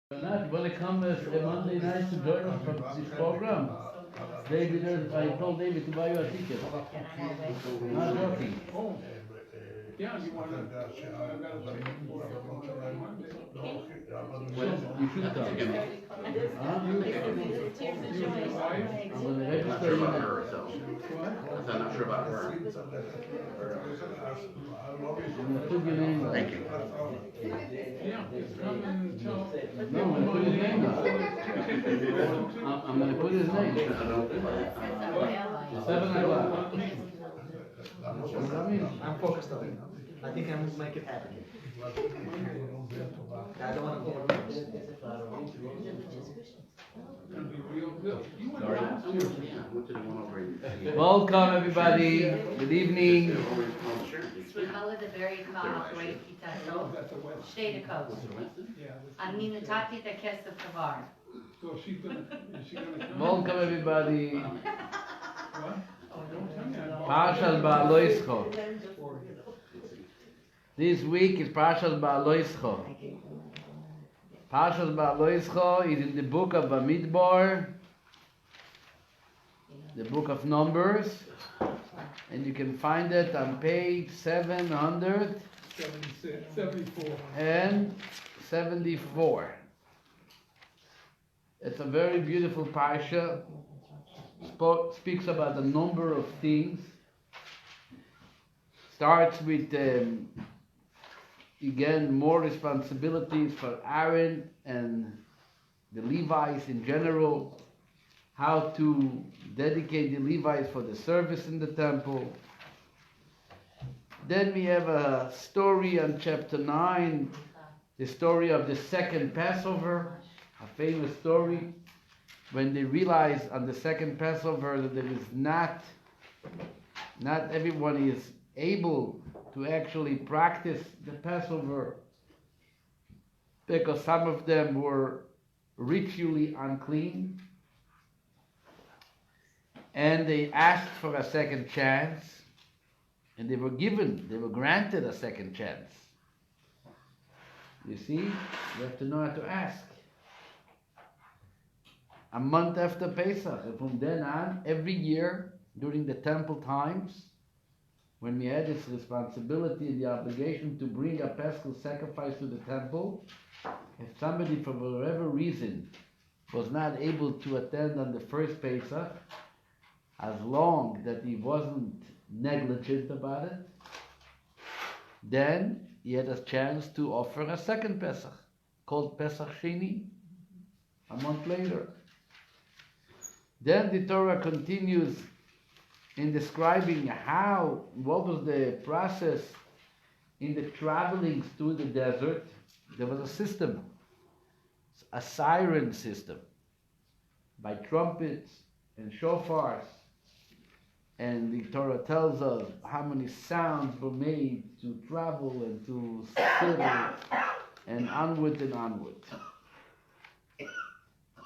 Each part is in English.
Not, you want to come Monday night to join us for this program? David, I told David to buy you a ticket. Not joking. Yeah, you want to, You should come. Huh? I'm going to register you. I'm not sure about her. I'm going to put your name down. Thank you. yeah, just come and tell. No, I'm going to put his name down. I'm going to put his name. 7 o'clock. What does that mean? I'm focused on it. I think I will make it happen. I don't want to go over this. It'll be real good. You went Sorry. last year. Yeah, I went to the one over in. Welcome, everybody. Good evening. סליחה לדבר איתך אחרי כיתה טוב, 2 דקות. אני נתתי את הכסף כבר. So she's gonna come? Welcome, everybody. What? Oh, don't tell me. Parshas Behaalotecha. This week is Parshas Behaalotecha. Parshas Behaalotecha is in the book of Bamidbar, the book of Numbers, and you can find it on page 774. It's a very beautiful Parsha. Speaks about a number of things. Starts with again more responsibilities for Aaron and the Levites in general, how to dedicate the Levites for the service in the temple. Then we have a story on chapter 9, the story of the second Passover, a famous story when they realized on the second Passover that there is not everyone is able to actually practice the Passover because some of them were ritually unclean, and they asked for a second chance, and they were granted a second chance. You see, you have to know how to ask. A month after Pesach, and from then on, every year during the temple times, when we had this responsibility and the obligation to bring a paschal sacrifice to the temple, if somebody for whatever reason was not able to attend on the first Pesach, as long that he wasn't negligent about it, then he had a chance to offer a second Pesach, called Pesach Sheni, a month later. Then the Torah continues in describing what was the process in the travelings through the desert. There was a system, a siren system, by trumpets and shofars. And the Torah tells us how many sounds were made to travel and to sit and onward and onward.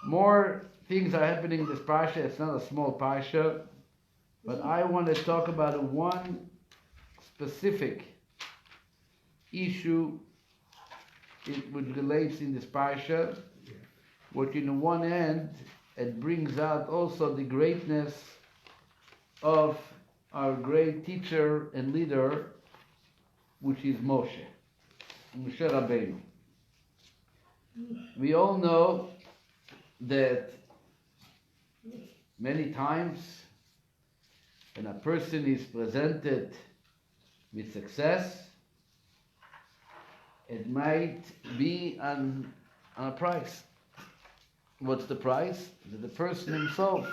More things are happening in this Parsha. It's not a small Parsha, but I want to talk about one specific issue which relates in this Parsha, which in one end, it brings out also the greatness of our great teacher and leader, which is Moshe Rabbeinu. We all know that many times when a person is presented with success, it might be on a price. What's the price? That the person himself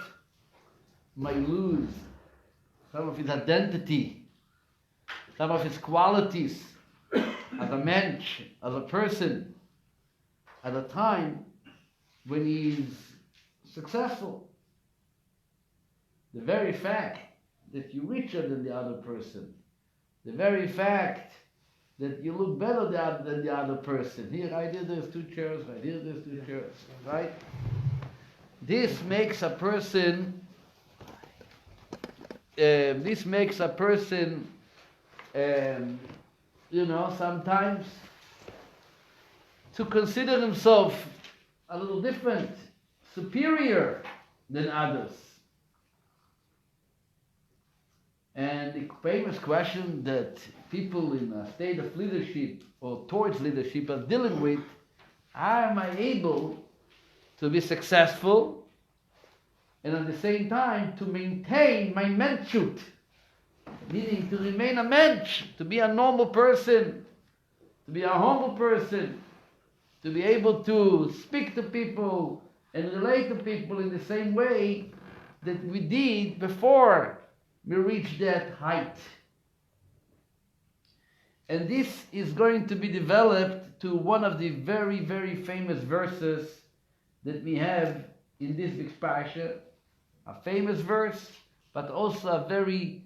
might lose some of his identity, some of his qualities as a mensch, as a person, at a time when he's successful. The very fact that you're richer than the other person, the very fact that you look better than the other person. Here, right here, there's 2 chairs, right here, there's 2 chairs, right? This makes a person, sometimes to consider himself a little different, superior than others. And the famous question that people in a state of leadership or towards leadership are dealing with, how am I able to be successful and at the same time to maintain my menschut, meaning to remain a mensch, to be a normal person, to be a humble person, to be able to speak to people and relate to people in the same way that we did before we reached that height. And this is going to be developed to one of the very, very famous verses that we have in this week's Parsha. A famous verse, but also a very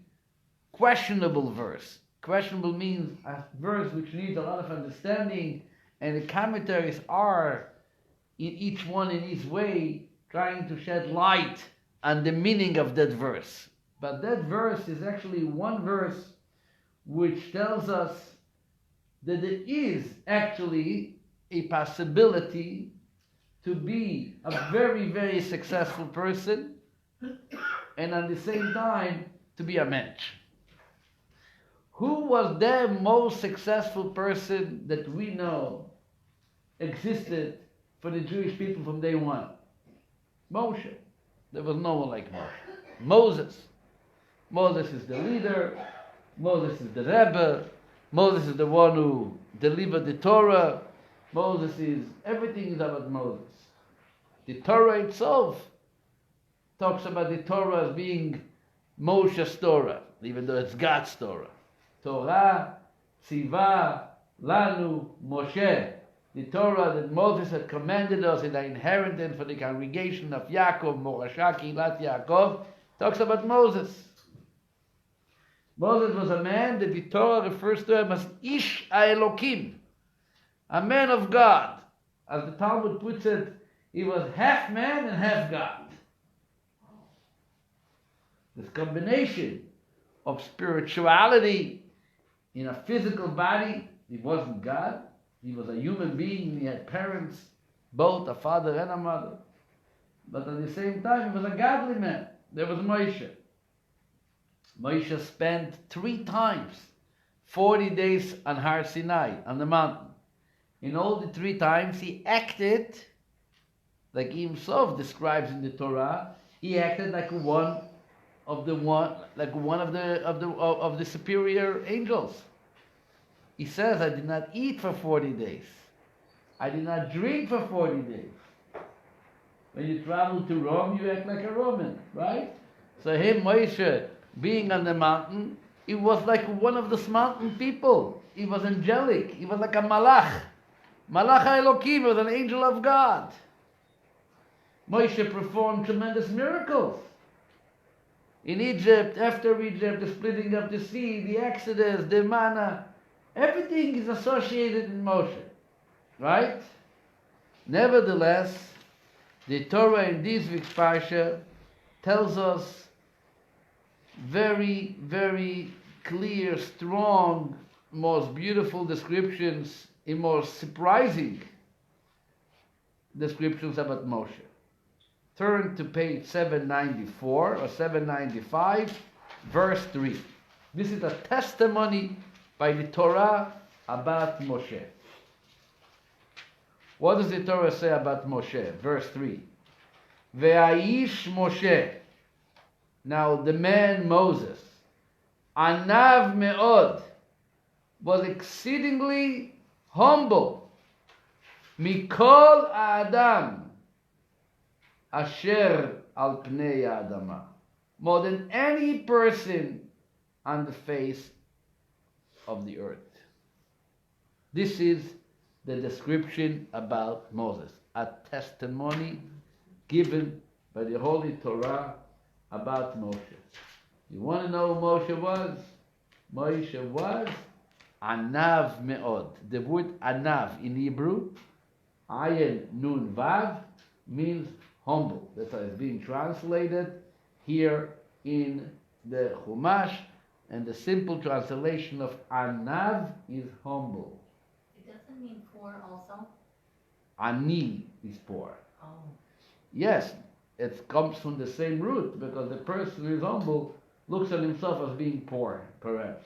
questionable verse. Questionable means a verse which needs a lot of understanding, and the commentaries are, in each one in his way, trying to shed light on the meaning of that verse. But that verse is actually one verse which tells us that there is actually a possibility to be a very, very successful person and at the same time to be a mensch. Who was the most successful person that we know existed for the Jewish people from day one? Moshe. There was no one like Moshe. Moses. Moses is the leader. Moses is the Rebbe. Moses is the one who delivered the Torah. Moses is, everything is about Moses. The Torah itself talks about the Torah as being Moshe's Torah, even though it's God's Torah. Torah, Tziva, Lanu, Moshe. The Torah that Moses had commanded us in the inheritance for the congregation of Yaakov, Morashah, Kilat Yaakov, talks about Moses. Moses was a man that the Torah refers to him as Ish HaElokim, a man of God. As the Talmud puts it, he was half man and half God. This combination of spirituality in a physical body, he wasn't God. He was a human being. He had parents, both a father and a mother. But at the same time, he was a godly man. There was Moshe. Moshe spent 3 times 40 days on Har Sinai, on the mountain. In all the 3 times, he acted like he himself describes in the Torah. He acted like one of the superior angels. He says, I did not eat for 40 days. I did not drink for 40 days. When you travel to Rome, you act like a Roman, right? So him, Moshe, being on the mountain, he was like one of those mountain people. He was angelic. He was like a malach. Malach HaElokim was an angel of God. Moshe performed tremendous miracles. In Egypt, after Egypt, the splitting of the sea, the Exodus, the manna, everything is associated in Moshe, right? Nevertheless, the Torah in this week's Parsha tells us very, very clear, strong, most beautiful descriptions, and most surprising descriptions about Moshe. Turn to page 794 or 795, verse 3. This is a testimony by the Torah about Moshe. What does the Torah say about Moshe? Verse 3. Ve'aish Moshe. Now the man Moses, Anav me'od, was exceedingly humble. Mikol Adam Asher al pnei Adama. More than any person on the face of the earth. This is the description about Moses, a testimony given by the Holy Torah about Moshe. You want to know who Moshe was? Moshe was Anav Me'od. The word Anav in Hebrew, Ayin Nun Vav, means humble. That's how it's being translated here in the Chumash. And the simple translation of Anav is humble. It doesn't mean poor also? Ani is poor. Oh. Yes, it comes from the same root, because the person who is humble looks at himself as being poor, perhaps,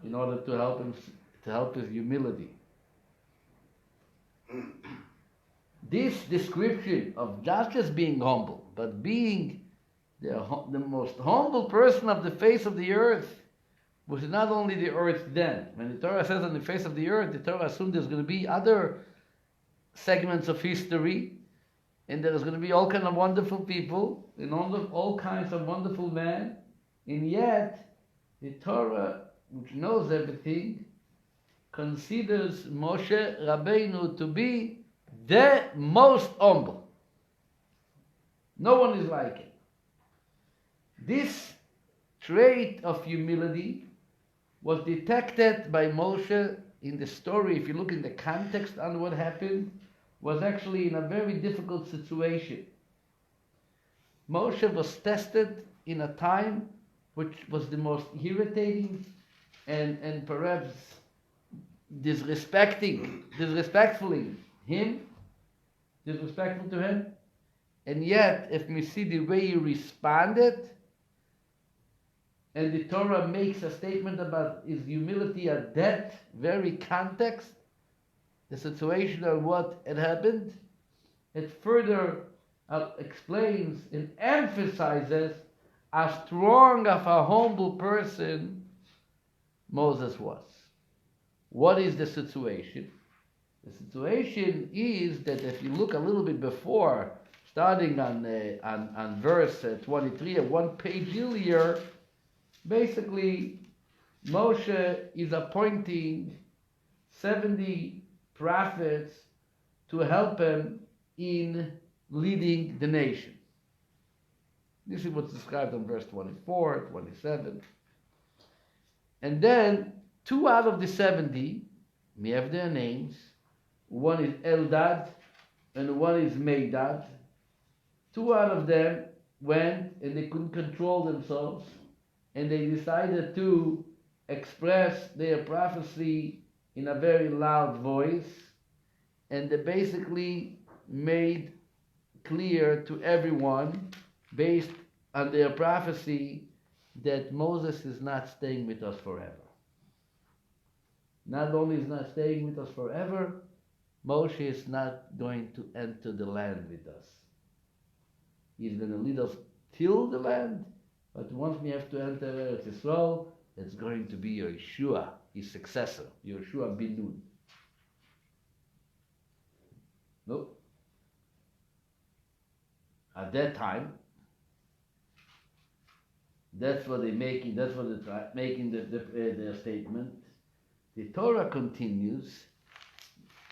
in order to help his humility. This description of not just being humble, but being the most humble person of the face of the earth, which is not only the earth then. When the Torah says on the face of the earth, the Torah assumes there's going to be other segments of history, and there's going to be all kinds of wonderful people, and all kinds of wonderful men, and yet the Torah, which knows everything, considers Moshe Rabbeinu to be the most humble. No one is like it. This trait of humility was detected by Moshe in the story. If you look in the context on what happened, was actually in a very difficult situation. Moshe was tested in a time which was the most irritating and perhaps disrespectful to him. And yet, if we see the way he responded, and the Torah makes a statement about his humility at that very context, the situation of what had happened, it further explains and emphasizes how strong of a humble person Moses was. What is the situation? The situation is that if you look a little bit before, starting on verse 23, one page earlier, basically Moshe is appointing 70 prophets to help him in leading the nation. This is what's described in verse 24, 27. And then 2 out of the 70, we have their names. One is Eldad and one is Medad. 2 out of them went and they couldn't control themselves, and they decided to express their prophecy in a very loud voice, and they basically made clear to everyone, based on their prophecy, that Moses is not staying with us forever. Not only is not staying with us forever, Moshe is not going to enter the land with us. He's going to lead us till the land, but once we have to enter Eretz Yisrael, it's going to be Yeshua, his successor, Yeshua bin Nun. Nope. At that time, that's what they're making. That's what they're making their statement. The Torah continues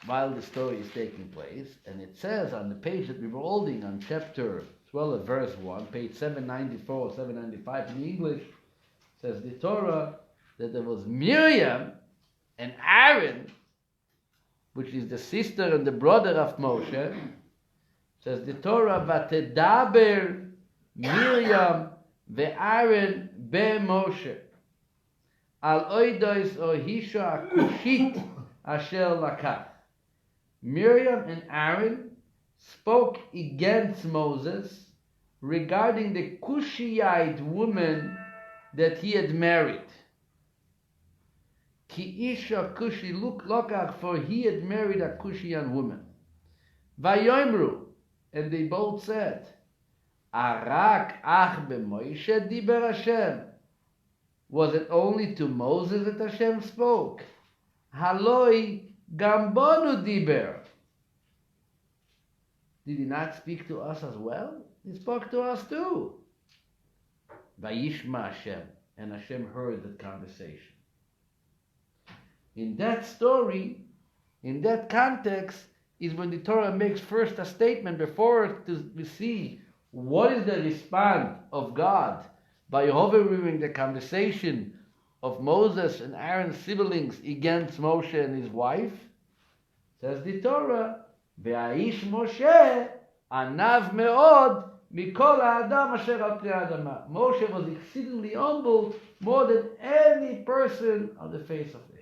while the story is taking place, and it says on the page that we were holding on chapter 12, verse 1, page 794 or 795 in English, says the Torah that there was Miriam and Aaron, which is the sister and the brother of Moshe. Says the Torah, Vatedaber Miriam ve'Aaron be-Moshe al oidos ohisha akushit asher lakach. Miriam and Aaron spoke against Moses regarding the Cushite woman that he had married. Ki isha Cushi lokach, for he had married a Cushian woman. Vayomru, and they both said, Arak ach b'Moshe diber Hashem. Was it only to Moses that Hashem spoke? Haloi gambonu diber. Did he not speak to us as well? He spoke to us too. Vayishma Hashem, and Hashem heard that conversation. In that story, in that context, is when the Torah makes first a statement before we see what is the response of God by overviewing the conversation of Moses and Aaron's siblings against Moshe and his wife. Says the Torah, Ve'aish Moshe anav me'od mikol ha'adam asher al pnei ha'adama. Moshe was exceedingly humble, more than any person on the face of the earth.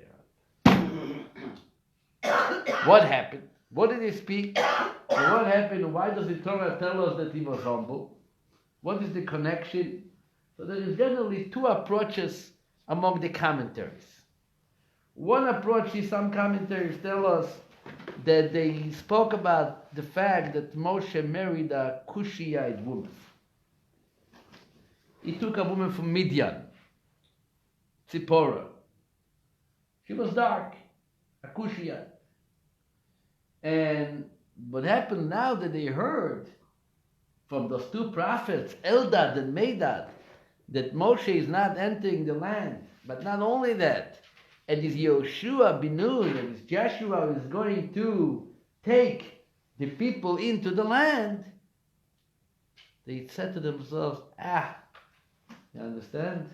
What happened? What did he speak? What happened? Why does the Torah tell us that he was humble? What is the connection? So there is generally two approaches among the commentaries. One approach is some commentaries tell us that they spoke about the fact that Moshe married a Cushite woman. He took a woman from Midian, Tzipporah. She was dark, a Cushite. And what happened now that they heard from those two prophets, Eldad and Medad, that Moshe is not entering the land, but not only that, and his Yoshua bin Nun, and his Joshua is going to take the people into the land, they said to themselves, you understand?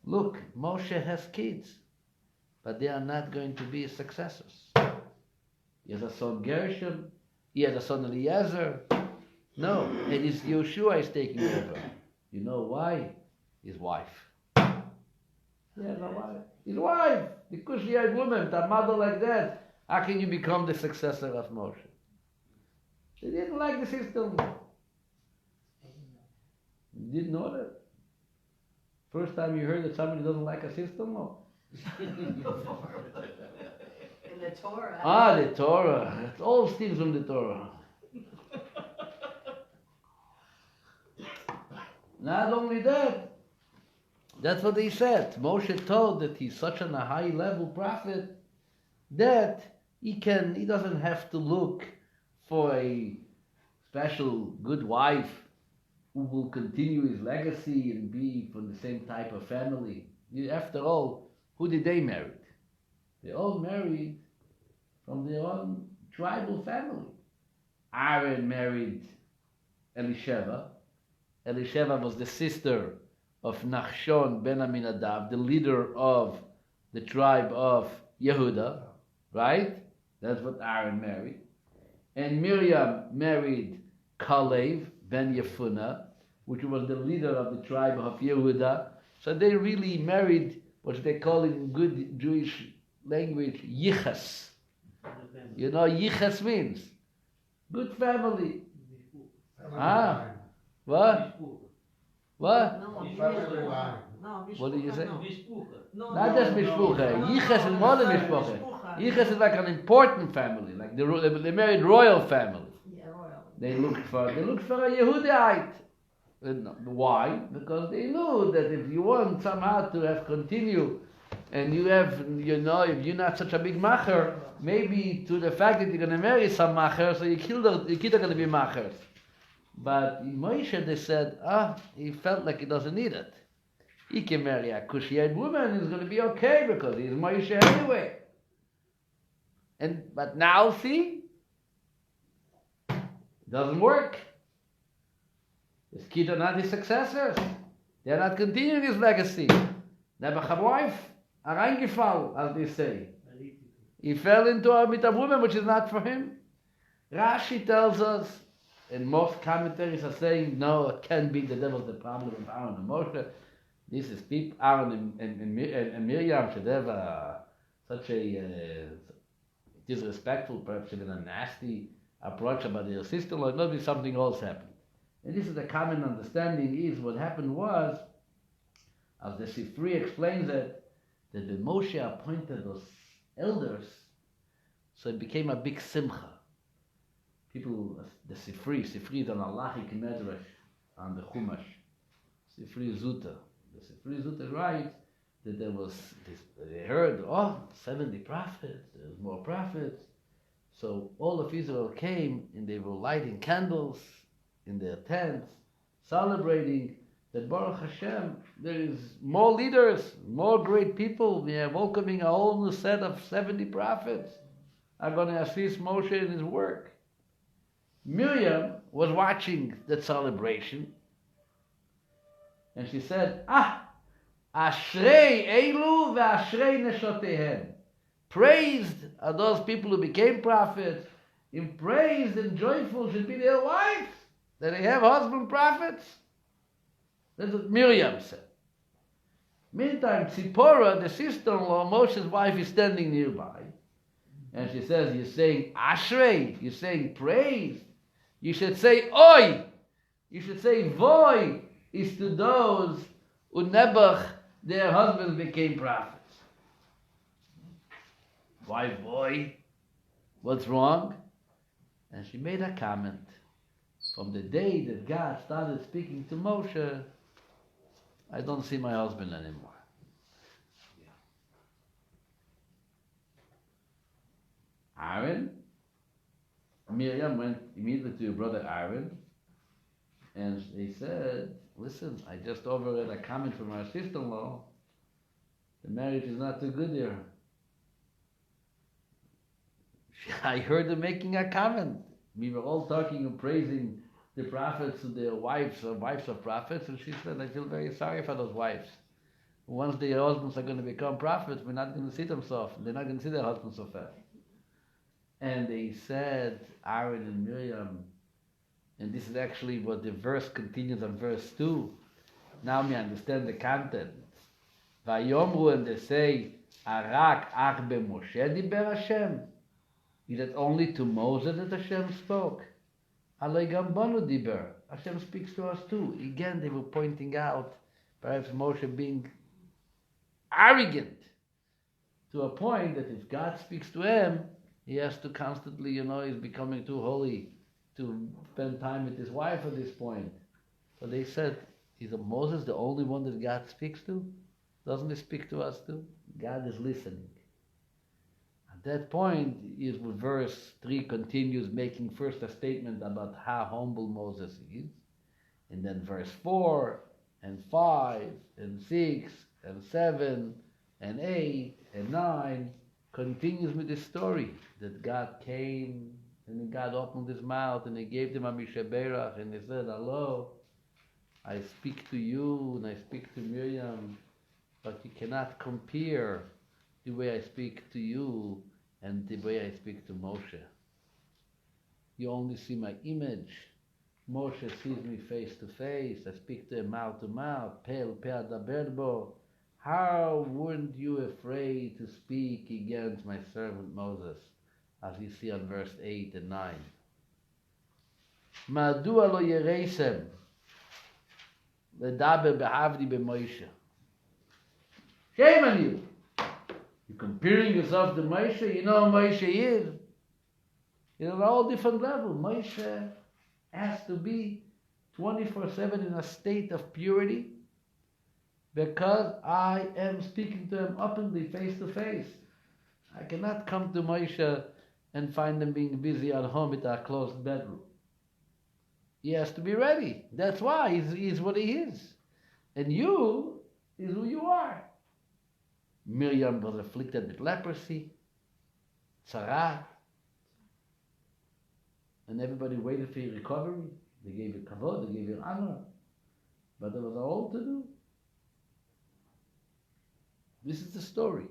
Look, Moshe has kids, but they are not going to be his successors. He has a son Gershom, he has a son Eliezer. No, and his Yoshua is taking over. You know why? His wife. He has a wife. His wife, the Cushite woman, a mother like that. How can you become the successor of Moshe? They didn't like the system. You didn't know that? First time you heard that somebody doesn't like a system? Or? In the Torah. The Torah. It's all steals from the Torah. Not only that, that's what they said. Moshe told that he's such a high level prophet that he doesn't have to look for a special good wife who will continue his legacy and be from the same type of family. After all, who did they marry? They all married from their own tribal family. Aaron married Elisheva. Elisheva was the sister of Nachshon ben Aminadab, the leader of the tribe of Yehuda, right? That's what Aaron married. And Miriam married Kalev ben Yefunah, which was the leader of the tribe of Yehuda. So they really married what they call in good Jewish language, yichas. You know, yichas means good family. What? What? What did you say? Not just mishpucha. Yichas is more than mishpucha. Yichas is like an important family, like they married royal family. Yeah, royal. They looked for a Yehudite. Why? Because they knew that if you want somehow to have continue, and you have, if you're not such a big macher, maybe to the fact that you're going to marry some macher, so your kids are going to be machers. But in Moshe, they said, he felt like he doesn't need it. He can marry a Cushite woman, he's going to be okay because he's Moshe anyway. But now, see, it doesn't work. His kids are not his successors. They are not continuing his legacy. They have a wife, a reingefallen, as they say. He fell into a woman which is not for him. Rashi tells us, and most commentaries are saying, no, it can't be that was the problem of Aaron and Moshe. This is people, Aaron and Miriam should have such a disrespectful, perhaps even a nasty approach about their sister-in-law. Maybe something else happened. And this is the common understanding is what happened was, as the Sifri explains it, that the Moshe appointed those elders, so it became a big simcha. People, the Sifri is an halachic medrash on the Chumash. Sifri Zuta. The Sifri Zuta writes that they heard, 70 prophets, there's more prophets. So all of Israel came and they were lighting candles in their tents, celebrating that Baruch Hashem, there is more leaders, more great people. We are welcoming a whole new set of 70 prophets are going to assist Moshe in his work. Miriam was watching that celebration, and she said, Ashrei Elu ve'ashrei neshotehem. Praised are those people who became prophets, and praised and joyful should be their wives, that they have husband prophets. That's what Miriam said. Meantime, Tzipporah, the sister-in-law, Moshe's wife, is standing nearby, And she says, you're saying ashrei, you're saying praise. You should say oi. You should say voy is to those who nebuch their husbands became prophets. Why voy? What's wrong? And she made a comment. From the day that God started speaking to Moshe, I don't see my husband anymore. Aaron, Miriam went immediately to her brother Aaron, and they said, listen, I just overread a comment from our sister-in-law. The marriage is not too good here. I heard her making a comment. We were all talking and praising the prophets and their wives or wives of prophets, and she said, I feel very sorry for those wives. Once their husbands are going to become prophets, we're not going to see them so often. They're not going to see their husbands so fast. And they said, Aaron and Miriam, and this is actually what the verse continues on verse 2. Now we understand the content. Vayomru, and they say, Arak ach b'Moshe diber Hashem. Is it only to Moses that Hashem spoke? Alei gam banu diber. Hashem speaks to us too. Again, they were pointing out, perhaps Moshe being arrogant to a point that if God speaks to him, he has to constantly, he's becoming too holy to spend time with his wife at this point. So they said, is Moses the only one that God speaks to? Doesn't he speak to us too? God is listening. At that point is where verse 3 continues, making first a statement about how humble Moses is. And then verse 4 and 5 and 6 and 7 and 8 and 9 continues with this story that God came and then God opened his mouth and he gave them a mishaberach and he said, hello, I speak to you and I speak to Miriam, but you cannot compare the way I speak to you and the way I speak to Moshe. You only see my image. Moshe sees me face to face. I speak to him mouth to mouth. Pel per daber bo. How weren't you afraid to speak against my servant Moses? As you see on verse 8 and 9. Madua lo yereisem ledaber behavdi b'Moshe. Shame on you! You're comparing yourself to Moshe. You know who Moshe is. You're on a whole different level. Moshe has to be 24/7 in a state of purity because I am speaking to him openly, face to face. I cannot come to Moshe and find him being busy at home with a closed bedroom. He has to be ready. That's why he's what he is. And you is who you are. Miriam was afflicted with leprosy, tzara, and everybody waited for your recovery. They gave you kavod, they gave you honor, but there was a whole to do. This is the story.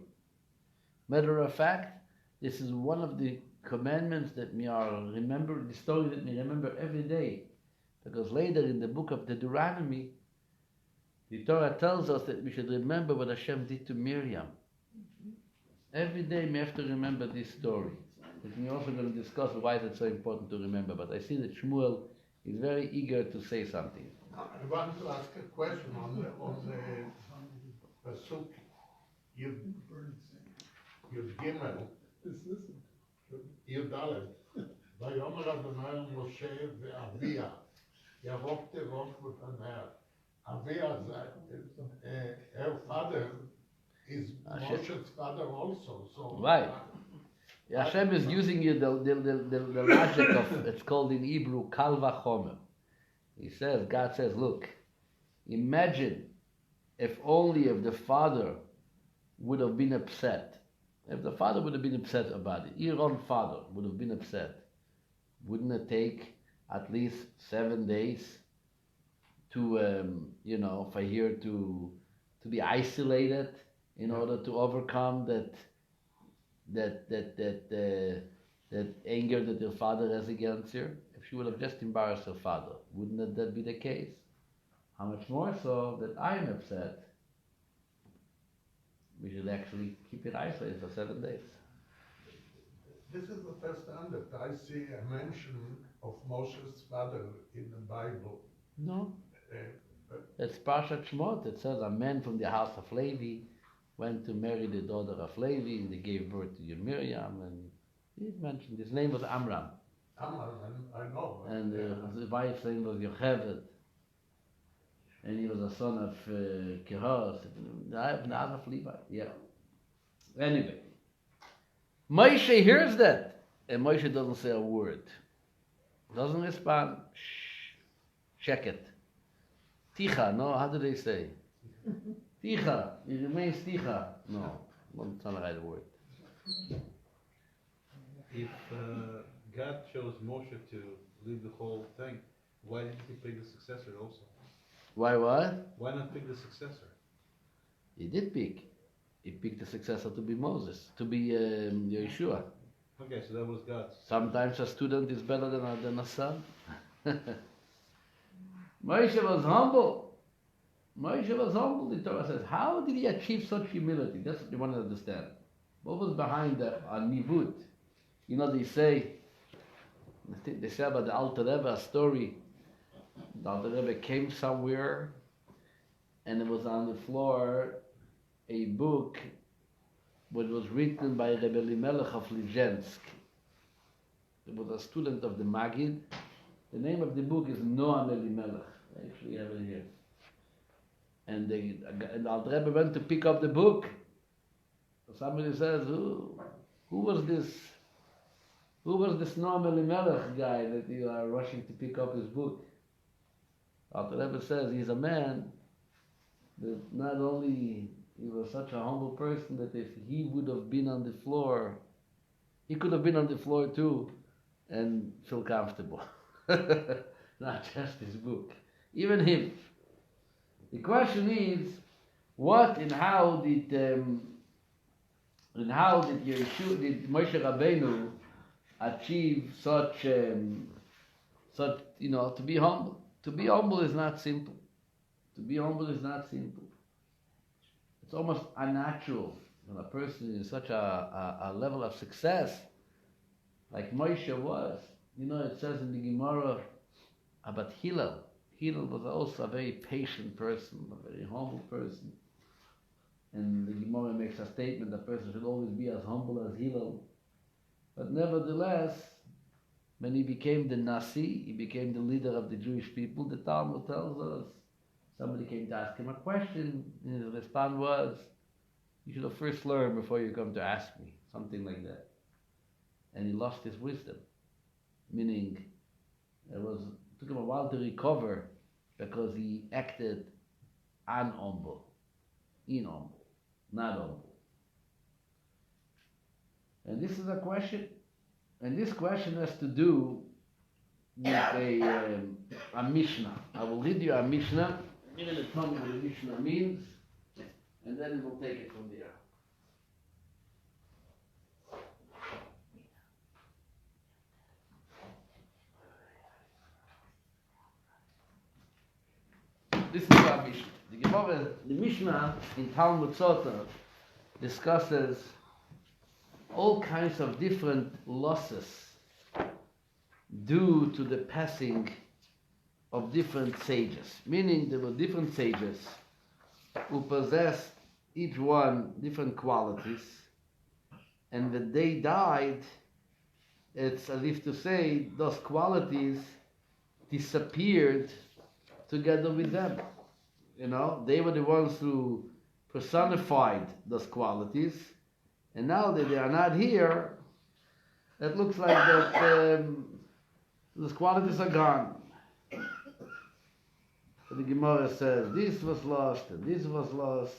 Matter of fact, this is one of the commandments that we are remember, the story that we remember every day, because later in the book of Deuteronomy, the Torah tells us that we should remember what Hashem did to Miriam. Every day we have to remember this story. But we're also going to discuss why it's so important to remember. But I see that Shmuel is very eager to say something. I wanted to ask a question on the Pasuk Yud Gimel, Yud Aleph. ויאמר אדוני אל משה ואביה, ירוק תבוך בפניה. Avia, her father is Moshe's father also. So right. Hashem is using the logic of, it's called in Hebrew, kal vachomer. He says, God says, look, imagine if the father would have been upset. If the father would have been upset about it, your own father would have been upset. Wouldn't it take at least 7 days to for here to be isolated in order to overcome that anger that your father has against her? If she would have just embarrassed her father, wouldn't that be the case? How much more so that I am upset? We should actually keep it isolated for 7 days. This is the first time that I see a mention of Moshe's father in the Bible. No. Uh, It's Parsha Shmot. It says a man from the house of Levi went to marry the daughter of Levi, and they gave birth to Miriam, and he mentioned his name was Amram, Amar, I know. and his wife's name was Yocheved, and he was a son of Keros, the house of Levi. Yeah. Anyway, Moshe hears that, and Moshe doesn't say a word. Doesn't respond. Shh. Check it. Ticha, no? How do they say? Ticha. It remains ticha. No, that's not the right word. If God chose Moshe to lead the whole thing, why didn't he pick the successor also? Why what? Why not pick the successor? He did pick. He picked the successor to be Moses, to be Yeshua. Okay, so that was God's. Sometimes a student is better than a son. Moshe was humble. Moshe was humble. The Torah says, how did he achieve such humility? That's what you want to understand. What was behind the nivut? You know, they say about the Alter Rebbe a story. The Alter Rebbe came somewhere, and it was on the floor a book which was written by Rabbi Elimelech of Lizhensk. It was a student of the Maggid. The name of the book is Noam Elimelech. I actually have it here. And the Alter Rebbe went to pick up the book. Somebody says, who was this? Who was this Noam Elimelech guy that you are rushing to pick up his book? Alter Rebbe says he's a man that not only he was such a humble person that if he would have been on the floor, he could have been on the floor too and feel comfortable. Not just his book. Even him. The question is, what and how did Yeshua, did Moshe Rabbeinu achieve such to be humble? To be humble is not simple. To be humble is not simple. It's almost unnatural when a person is such a level of success like Moshe was. You know, it says in the Gemara about Hillel. Hillel was also a very patient person, a very humble person. And the Gemara makes a statement that a person should always be as humble as Hillel. But nevertheless, when he became the Nasi, he became the leader of the Jewish people, the Talmud tells us, somebody came to ask him a question, and his response was, you should have first learned before you come to ask me, something like that. And he lost his wisdom, meaning it took him a while to recover because he acted unhumble, inhumble, not humble. And this is a question, and this question has to do with a Mishnah. I will read you a Mishnah. I'm going to tell you what the Mishnah means, and then we'll take it from there. This is our Mishnah. The Mishnah in Talmud Sota discusses all kinds of different losses due to the passing of different sages. Meaning there were different sages who possessed each one different qualities, and when they died, it's as if to say those qualities disappeared together with them. You know, they were the ones who personified those qualities, and now that they are not here, it looks like that those qualities are gone. So the Gemara says this was lost and this was lost.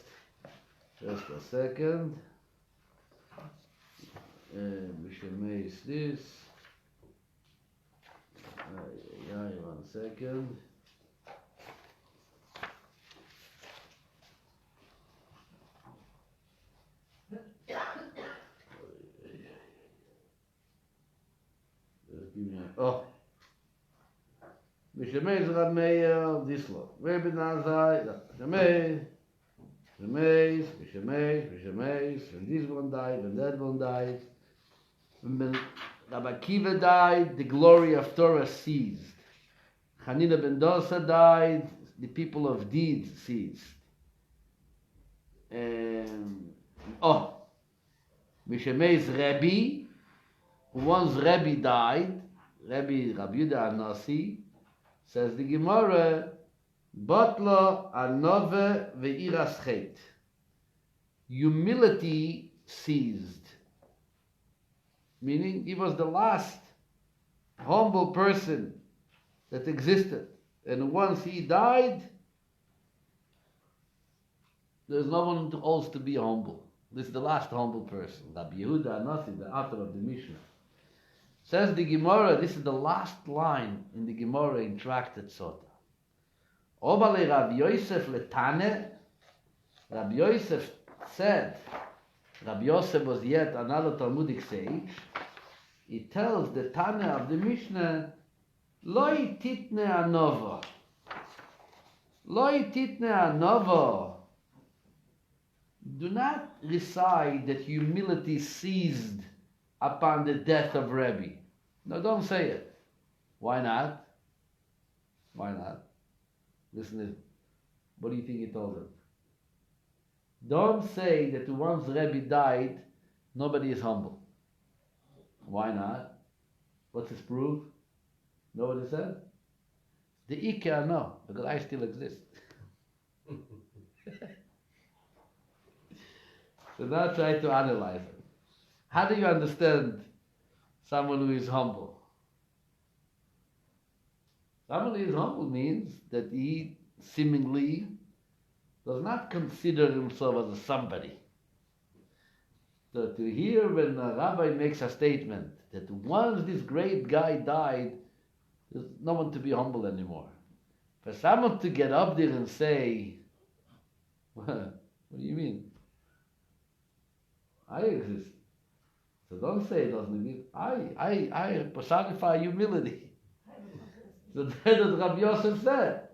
Just a second. Mishamei is this. 1 second. Oh. Mishamei is Rab Meir, this law. Rabbi Nazai, Mishamei, and this one died, and that one died. When Rabbi Akiva died, the glory of Torah ceased. Hanina ben Dosa died, the people of deeds ceased. Mishemei's Rabbi, once Rabbi died, Rabbi Yehuda Anasi, says the Gemara, Botlo anove ve'iras chet. Humility ceased. Meaning he was the last humble person that existed. And once he died, there's no one else to be humble. This is the last humble person. Rabbi Yehuda Anasi, the author of the Mishnah. Says the Gemara, this is the last line in the Gemara in Tractate Sota. Obale Rabbi Yosef letane, Rabbi Yosef said, Rabbi Yosef was yet another Talmudic sage. He tells the Tana of the Mishnah, Loi titne anova. Loi titne anova. Do not recite that humility ceased upon the death of Rabbi. No, don't say it. Why not? Why not? Listen to it. What do you think he told him? Don't say that once Rabbi died, nobody is humble. Why not? What's his proof? Know what he said? The Ikea no, because I still exist. So now try to analyze it. How do you understand someone who is humble? Someone who is humble means that he seemingly does not consider himself as a somebody. So to hear when a rabbi makes a statement that once this great guy died, there's no one to be humble anymore. For someone to get up there and say, what do you mean? I exist. So don't say it doesn't exist. I personify humility. So that's what Rabbi Yosef said.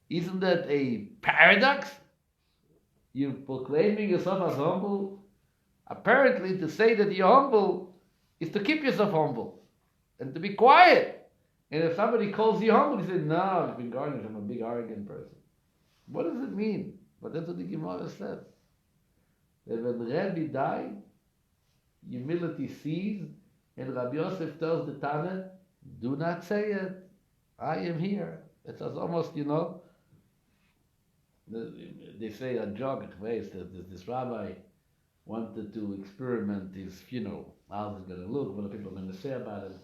Isn't that a paradox? You're proclaiming yourself as humble. Apparently, to say that you're humble is to keep yourself humble and to be quiet. And if somebody calls you humble, you say, no, I've been garnished, I'm a big arrogant person. What does it mean? But that's what the Gemara says. That when Rabbi died, humility ceased, and Rabbi Yosef tells the Tana, do not say it. I am here. It's almost, they say a joke ways that this rabbi wanted to experiment his funeral. How it's going to look, what are people going to say about it.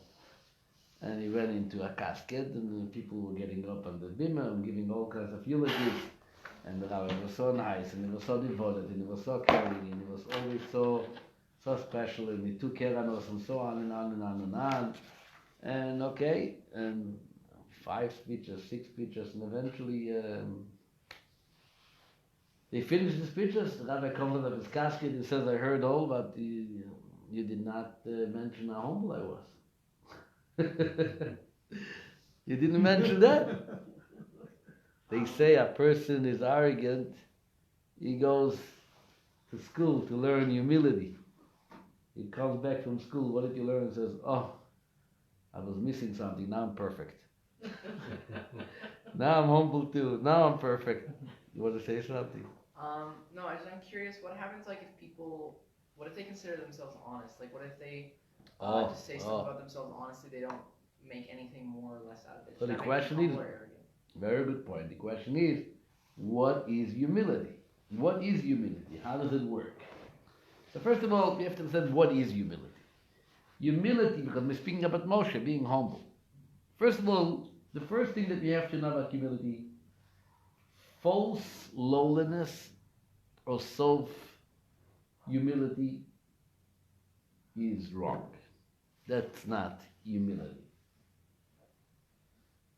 And he went into a casket, and people were getting up on the bimah and giving all kinds of eulogies. And the rabbi was so nice, and he was so devoted, and he was so caring, and he was always so special, and he took care of us, and so on and on and on and on. And okay, and 5 speeches, 6 speeches, and eventually they finished the speeches. The rabbi comes out of his casket and says, I heard all, but you did not mention how humble I was. You didn't mention that? They say a person is arrogant, he goes to school to learn humility. He comes back from school, what did you learn? He says, oh, I was missing something, now I'm perfect. Now I'm humble too, now I'm perfect. You want to say something? No, I'm curious, what happens what if they consider themselves honest? Like what if they just say something about themselves honestly, they don't make anything more or less out of it? So the question is, very good point. The question is, what is humility? What is humility? How does it work? So first of all, we have to understand what is humility. Humility, because we're speaking about Moshe, being humble. First of all, the first thing that we have to know about humility, false lowliness or self-humility is wrong. That's not humility.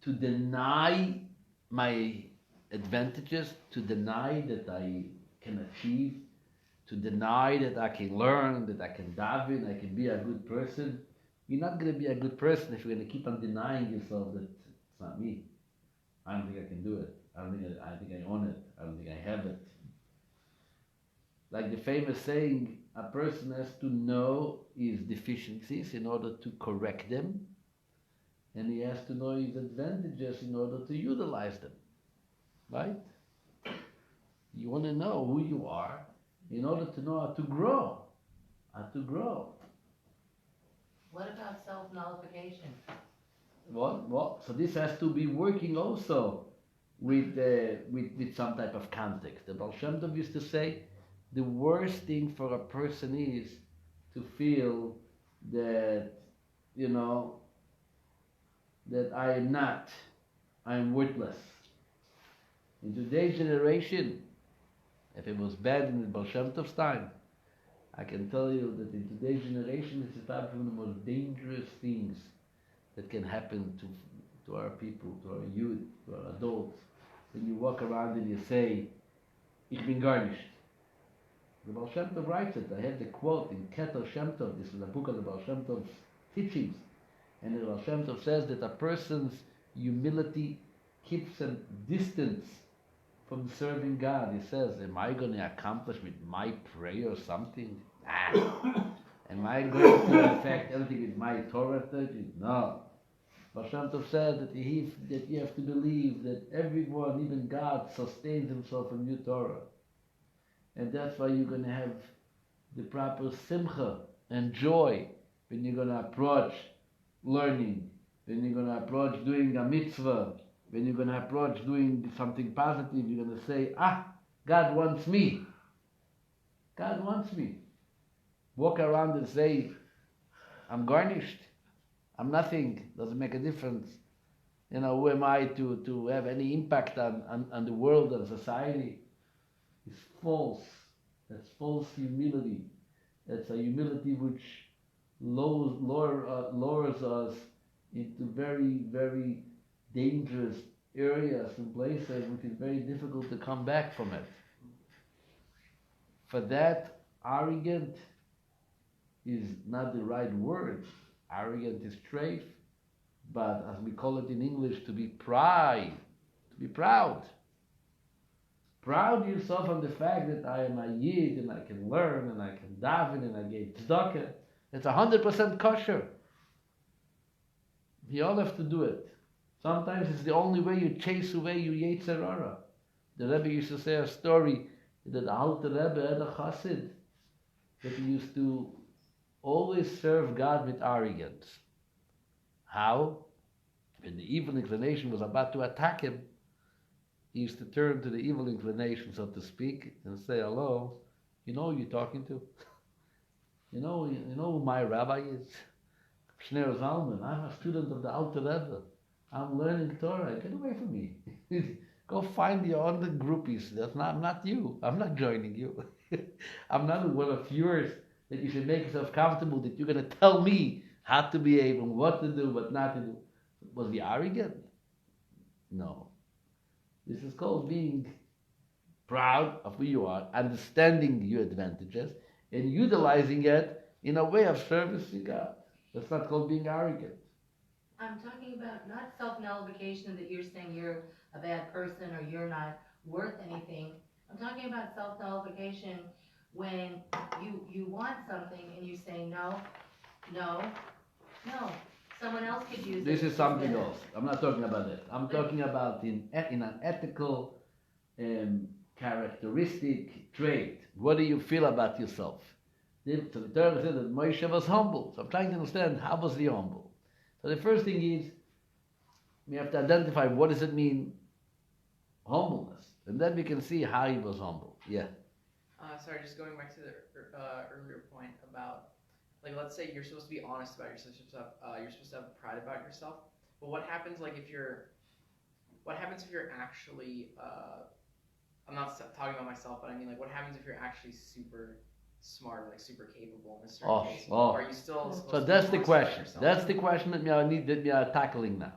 To deny my advantages, to deny that I can achieve, to deny that I can learn, that I can daven, I can be a good person. You're not going to be a good person if you're going to keep on denying yourself that it's not me. I don't think I can do it. I think I own it. I don't think I have it. Like the famous saying, a person has to know his deficiencies in order to correct them, and he has to know his advantages in order to utilize them. Right? You want to know who you are in order to know how to grow. How to grow. What about self-nullification? What? So this has to be working also with some type of context. The Baal Shem Tov used to say, the worst thing for a person is to feel that, that I am worthless. In today's generation, if it was bad in the Baal Shem Tov's time, I can tell you that in today's generation, this is probably one of the most dangerous things that can happen to our people, to our youth, to our adults. When you walk around and you say, "Ich bin garnished." The Baal Shem Tov writes it. I have the quote in Keter Shem Tov. This is a book of the Baal Shem Tov's teachings. And the Baal Shem Tov says that a person's humility keeps him distance from serving God. He says, am I going to accomplish with my prayer or something? Am I going to affect anything with my Torah study? No. Baal Shem Tov said that you have to believe that everyone, even God, sustains himself from your Torah. And that's why you're going to have the proper simcha and joy when you're going to approach learning, when you're going to approach doing a mitzvah, when you're going to approach doing something positive. You're going to say, God wants me. God wants me. Walk around and say, I'm garnished. I'm nothing. Doesn't make a difference. Who am I to have any impact on the world and society? It's false. That's false humility. That's a humility which lowers us into very, very dangerous areas and places which is very difficult to come back from it. For that, arrogant is not the right word. Arrogant is treif, but as we call it in English, to be proud. Proud yourself on the fact that I am a yid and I can learn and I can daven and I gave tzedakah. It's 100% kosher. You all have to do it. Sometimes it's the only way you chase away your Yetzer Hara. The Rebbe used to say a story that the Alter Rebbe had a chassid that he used to always serve God with arrogance. How? When the evil inclination was about to attack him, he used to turn to the evil inclination, so to speak, and say, hello, you know who you're talking to? You know who my rabbi is? Shner Zalman. I'm a student of the Alter Rebbe. I'm learning Torah. Get away from me. Go find your other groupies. I'm not you. I'm not joining you. I'm not one of yours that you should make yourself comfortable that you're going to tell me how to behave and what to do, what not to do. Was he arrogant? No. This is called being proud of who you are, understanding your advantages, and utilizing it in a way of service to God. That's not called being arrogant. I'm talking about not self-nullification that you're saying you're a bad person or you're not worth anything. I'm talking about self-nullification when you want something and you say no, someone else could use it. This is something else. I'm not talking about that. I'm talking about in an ethical characteristic trait. What do you feel about yourself? So the Torah said that Moshe was humble. So I'm trying to understand, how was he humble? So the first thing is, we have to identify what does it mean, humbleness. And then we can see how he was humble. Yeah. Sorry, just going back to the earlier point about, like, let's say you're supposed to be honest about yourself. You're supposed to have pride about yourself. But what happens, what happens if you're actually, I'm not talking about myself, but I mean, like, what happens if you're actually super smart, like super capable in a certain case? Are you still supposed So to that's be the honest about question. yourself? That's the question that we are tackling now.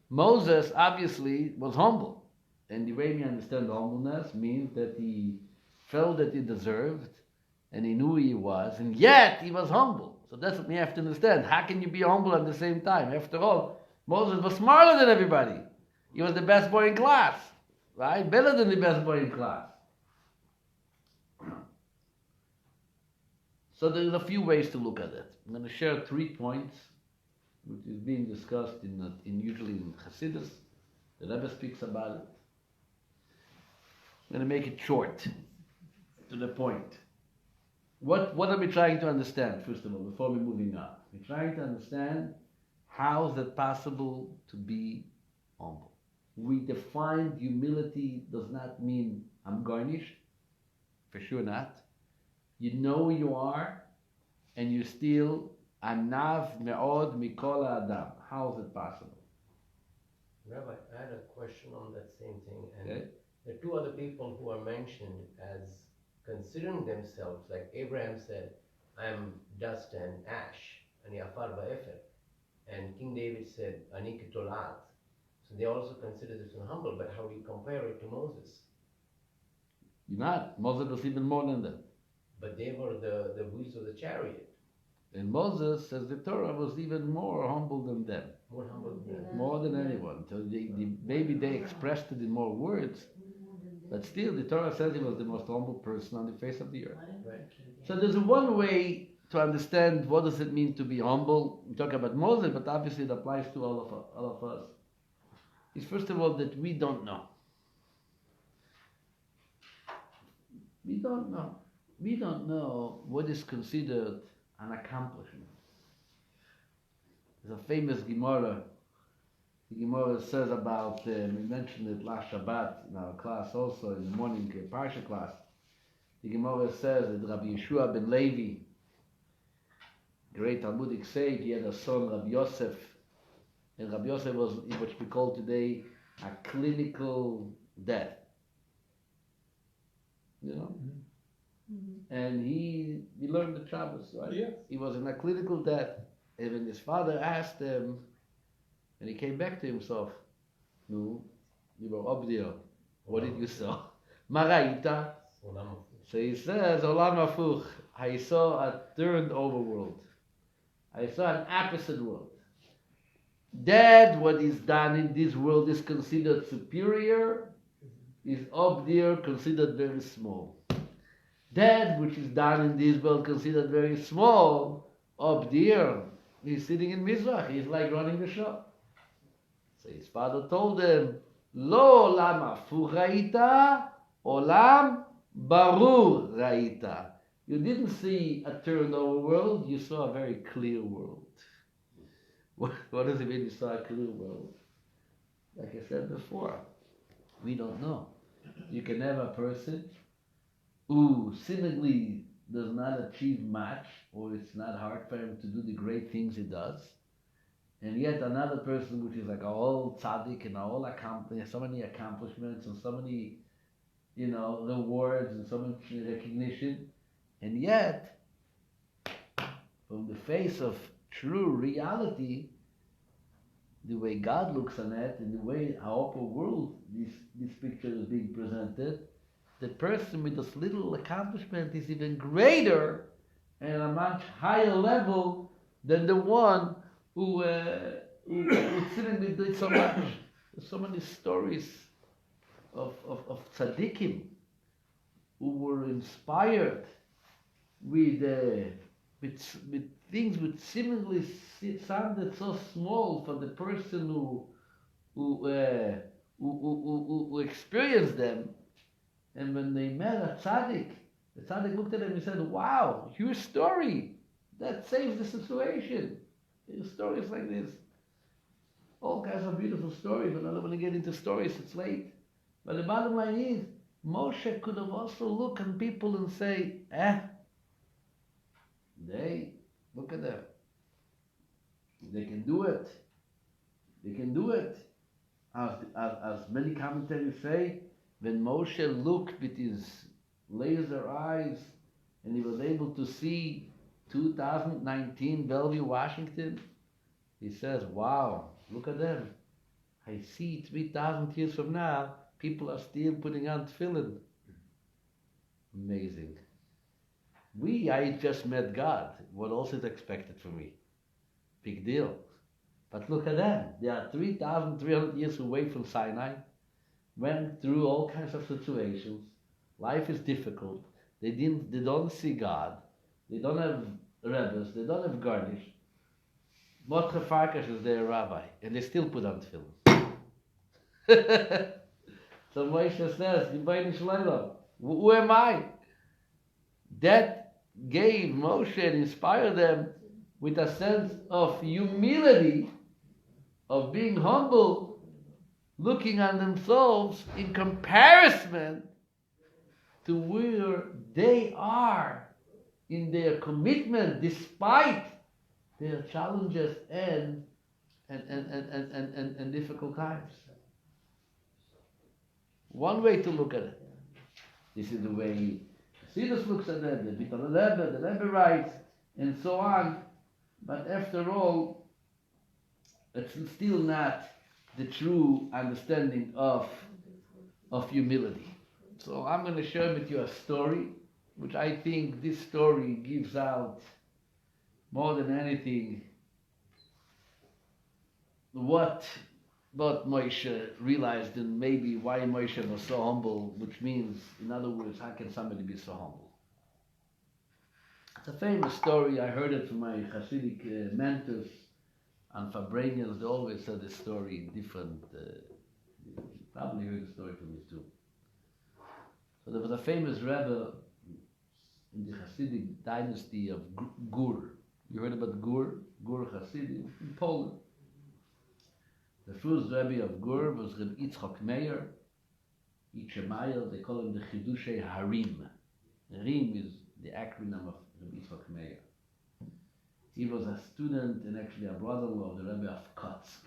Moses obviously was humble. And the way we understand humbleness means that he felt that he deserved, and he knew he was, and yet he was humble. So that's what we have to understand. How can you be humble at the same time? After all, Moses was smarter than everybody. He was the best boy in class, right? Better than the best boy in class. So there's a few ways to look at it. I'm going to share 3 points, which is being discussed in usually in Hasidus. The Rebbe speaks about it. I'm going to make it short, to the point. What are we trying to understand, first of all, before we're moving on? We're trying to understand how is it possible to be humble. We define humility does not mean I'm garnished, for sure not. You know who you are, and you still anav me'od mikol adam. How is it possible? Rabbi, I had a question on that same thing, and Okay. the 2 other people who are mentioned as considering themselves, like Abraham said, I am dust and ash, ani afar ba'efer, and King David said, ani ketolat. So they also consider this one humble, but how do you compare it to Moses? You're not. Moses was even more than that. But they were the wheels of the chariot, And Moses, says the Torah, was even more humble than them. more humble than them. More than anyone. So maybe they expressed it in more words, but still the Torah says he was the most humble person on the face of the earth. Right. So there's one way to understand what does it mean to be humble. We talk about Moses, but obviously it applies to all of us. Is first of all that we don't know. We don't know. We don't know what is considered an accomplishment. There's a famous Gemara. The Gemara says about, we mentioned it last Shabbat in our class also, in the morning Parsha class. The Gemara says that Rabbi Yeshua ben Levi, great Talmudic sage, he had a son, Rabbi Yosef. And Rabbi Yosef was what we call today a clinical death. You know? And he learned the Shabbos, right? Yes. He was in a clinical death. And when his father asked him, and he came back to himself, no, you were up there. What did you saw? Maraita. So he says, Olam Afuch, I saw a turned over world. I saw an opposite world. That what is done in this world is considered superior, is up there considered very small. That which is done in this world considered very small, up there, he's sitting in Mizrach, he's like running the show. So his father told him, Lo olam afuch raita, olam barur raita. You didn't see a turned over world, you saw a very clear world. What does it mean you saw a clear world? Like I said before, we don't know. You can have a person who seemingly does not achieve much, or it's not hard for him to do the great things he does, and yet another person which is like a whole tzaddik and a whole so many accomplishments and so many, rewards and so much recognition, and yet from the face of true reality, the way God looks on it and the way our upper world this picture is being presented, the person with this little accomplishment is even greater and a much higher level than the one who seemingly did so much. There's so many stories of tzaddikim who were inspired with things which seemingly sounded so small for the person who experienced them. And when they met a tzaddik, the tzaddik looked at him and said, wow, your story, that saves the situation. There's stories like this. All kinds of beautiful stories, but I don't want to get into stories, it's late. But the bottom line is, Moshe could have also looked at people and say, look at them. They can do it. They can do it. As many commentators say, when Moshe looked with his laser eyes and he was able to see 2019 Bellevue, Washington, he says, wow, look at them. I see 3,000 years from now, people are still putting on tefillin. Amazing. I just met God. What else is expected from me? Big deal. But look at them. They are 3,300 years away from Sinai. Went through all kinds of situations. Life is difficult. They don't see God. they don't have rebbes, they don't have garnish. Mordechai Farkash is their rabbi, and they still put on tefillin. So Moshe says, "Yibayni Shlomo, who am I?" That gave Moshe and inspired them with a sense of humility, of being humble, looking on themselves in comparison to where they are in their commitment, despite their challenges and difficult times. One way to look at it. This is the way Chassidus looks at it, the Rebbe writes, and so on. But after all, it's still not the true understanding of humility. So I'm going to share with you a story, which I think this story gives out more than anything what Moshe realized and maybe why Moshe was so humble, which means, in other words, how can somebody be so humble? It's a famous story. I heard it from my Hasidic mentors and Fabranians. They always said this story in different, you probably heard the story from me too. So there was a famous Rebbe in the Hasidic dynasty of Gur. You heard about Gur? Gur Hasidim in Poland. The first Rebbe of Gur was Rabbi Yitzchak Meir. Meir, they call him the Chidushei Harim. Harim is the acronym of Rabbi Yitzchak Meir. He was a student and actually a brother-in-law of the Rebbe of Kotsk.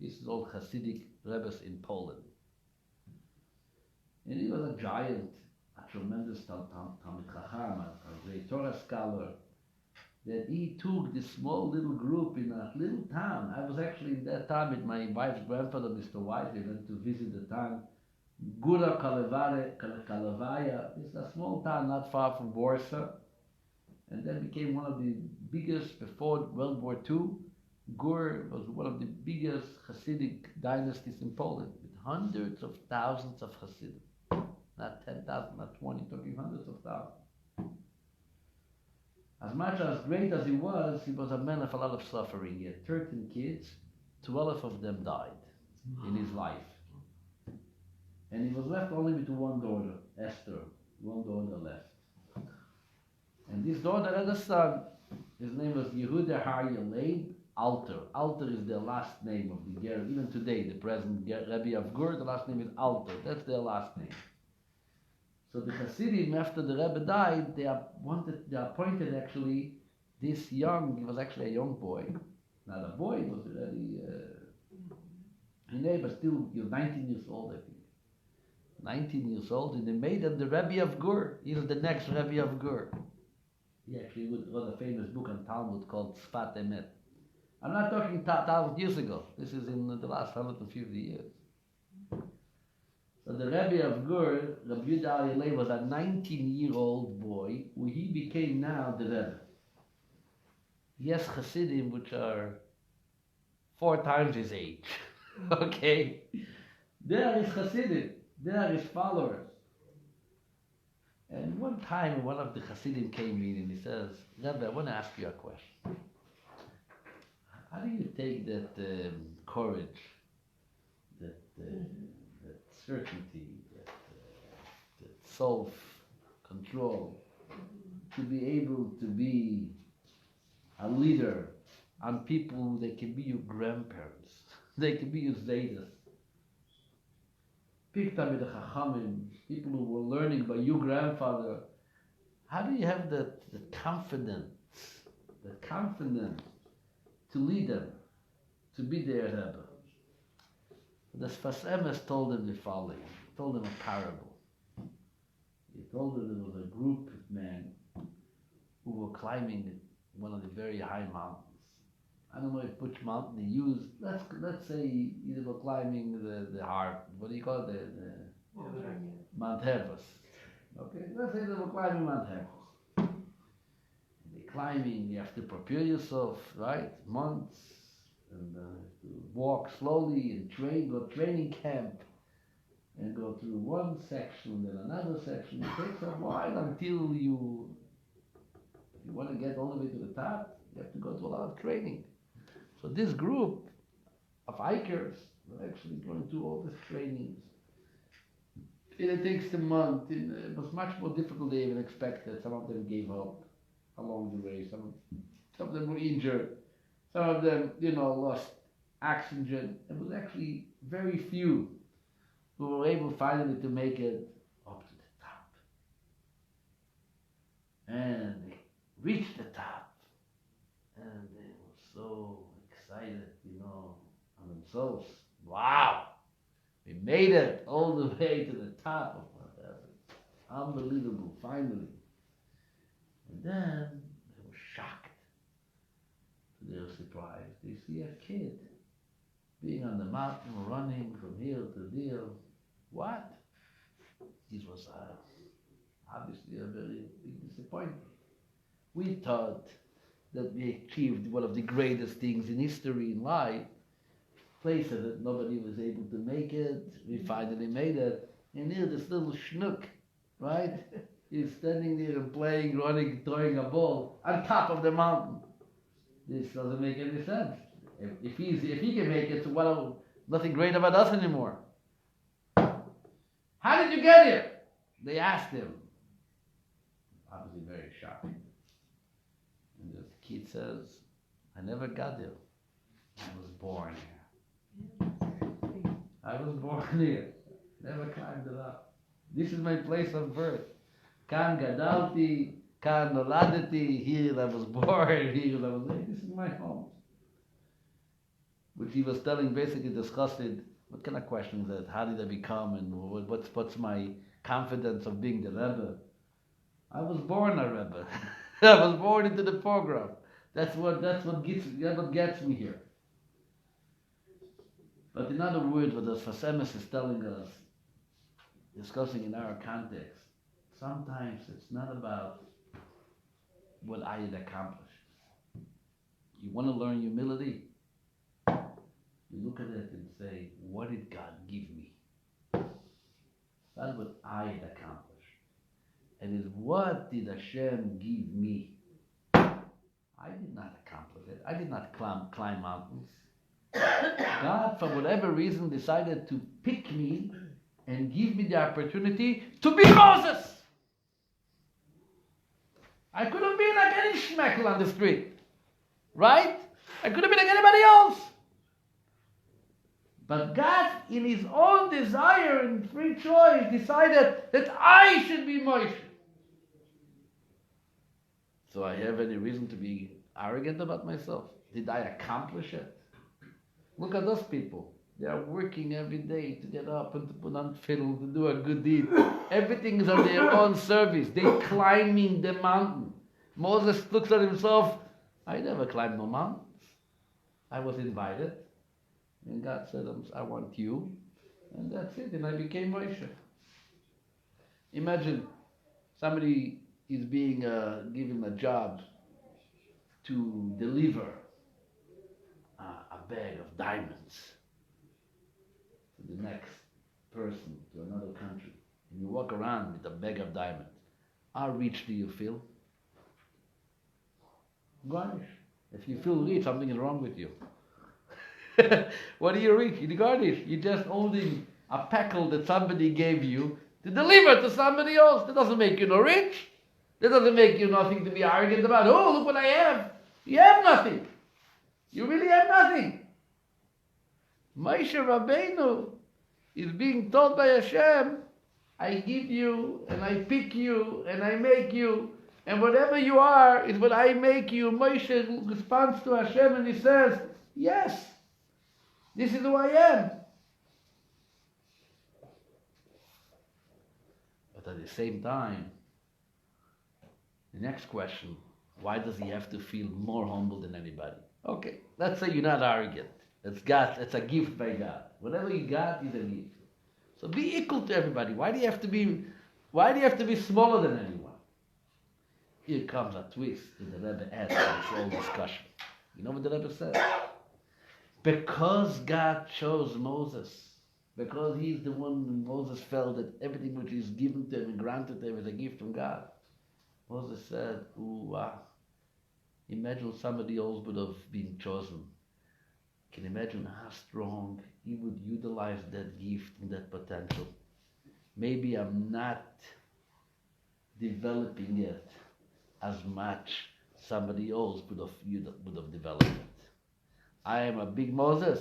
This is all Hasidic Rebbes in Poland. And he was a giant, a tremendous Talmid Chacham, a great Torah scholar, that he took this small little group in a little town. I was actually in that time with my wife's grandfather, Mr. White. We went to visit the town, Gura Kalavaya. It's a small town not far from Warsaw. And then became one of the biggest, before World War II, Gur was one of the biggest Hasidic dynasties in Poland, with hundreds of thousands of Hasidim. Not 10,000, not 20, talking hundreds of thousands. As much as great as he was a man of a lot of suffering. He had 13 kids, 12 of them died in his life. And he was left only with one daughter, Esther. One daughter left. And this daughter had a son. His name was Yehuda Har Yaleib Alter. Alter is their last name of the Ger. Even today, the present Rebbe of Gur, the last name is Alter. That's their last name. So the Hasidim, after the Rebbe died, they appointed actually this young, he was actually a young boy. Not a boy, he was already, but still, he was 19 years old, I think. 19 years old, and they made him the Rebbe of Gur. He was the next Rebbe of Gur. He actually wrote a famous book on Talmud called Sfat Emet. I'm not talking 1,000 years ago. This is in the last 150 years. So the Rebbe of Gur, Rabbi Yehuda Yalei, was a 19-year-old boy who he became now the Rebbe. He has Hasidim which are 4 times his age. Okay? They are his Hasidim. They are his followers. And one time one of the Hasidim came in and he says, Rebbe, I want to ask you a question. How do you take that courage, that certainty, that self-control, to be able to be a leader on people that can be your grandparents, they can be your Zaydas, picked up with the Chachamim, people who were learning by your grandfather? How do you have the confidence to lead them, to be their Rebbe? The Sfas Emes told them the following. He told them a parable. He told them there was a group of men who were climbing one of the very high mountains. I don't know which mountain they used. Let's say they were climbing the what do you call it? The Mount Everest. Okay, let's say they were climbing Mount Everest. They're climbing, you have to prepare yourself, right? Months. And to walk slowly and go training camp and go through one section then another section. It takes a while until you you want to get all the way to the top, you have to go to a lot of training. So this group of hikers were actually going through all these trainings. And it takes a month. It was much more difficult than even expected. Some of them gave up along the way. Some of them were injured. Some of them, lost oxygen. It was actually very few who were able finally to make it up to the top. And they reached the top. And they were so excited, on themselves. Wow! We made it all the way to the top of whatever. Unbelievable, finally. And then they were shocked. To their surprise, they see a kid being on the mountain, running from here to there. What? This was obviously a very big disappointment. We thought that we achieved one of the greatest things in history in life. Places that nobody was able to make it, we finally made it. And here this little schnook, right? He's standing there and playing, running, throwing a ball on top of the mountain. This doesn't make any sense. If he can make it, so well, nothing great about us anymore. How did you get here? They asked him. Obviously very shocking. And this kid says, I never got there. I was born here. I was born here. Never climbed it up. This is my place of birth. Kan gadalti, kan noladati. Here I was born. Here I was. This is my home. Which he was telling, basically discussing what kind of questions that. How did I become, and what's my confidence of being the Rebbe? I was born a Rebbe. I was born into the program. That's what gets me here. But in other words, what the Fasemis is telling us, discussing in our context, sometimes it's not about what I had accomplished. You want to learn humility? You look at it and say, what did God give me? That's what I had accomplished. And it's what did Hashem give me? I did not accomplish it. I did not climb mountains. God, for whatever reason, decided to pick me and give me the opportunity to be Moses. I could have been like any schmeckle on the street. Right? I could have been like anybody else. But God, in His own desire and free choice, decided that I should be Moshe. So I have any reason to be arrogant about myself? Did I accomplish it? Look at those people. They are working every day to get up and to put on tefillin, to do a good deed. Everything is on their own service. They're climbing the mountain. Moses looks at himself, I never climbed no mountains. I was invited. And God said, I want you. And that's it. And I became Moshe. Imagine somebody is being given a job to deliver a bag of diamonds to the next person, to another country. And you walk around with a bag of diamonds. How rich do you feel? Garnish. If you feel rich, something is wrong with you. What do you reach? You garnish. You're just holding a peckle that somebody gave you to deliver to somebody else. That doesn't make you no rich. That doesn't make you nothing to be arrogant about. Oh, look what I have. You have nothing. You really have nothing. Moshe Rabbeinu is being told by Hashem, I give you, and I pick you, and I make you, and whatever you are is what I make you. Moshe responds to Hashem and he says, yes, this is who I am. But at the same time, the next question, why does he have to feel more humble than anybody? Okay, let's say you're not arrogant. It's a gift by God. Whatever you got is a gift. So be equal to everybody. Why do you have to be smaller than anyone? Here comes a twist that the Rebbe adds to this whole discussion. You know what the Rebbe says? Because God chose Moses, because he's the one Moses felt that everything which is given to him and granted to him is a gift from God. Moses said, Imagine somebody else would have been chosen. Can you imagine how strong he would utilize that gift and that potential? Maybe I'm not developing it as much somebody else would have developed it. I am a big Moses.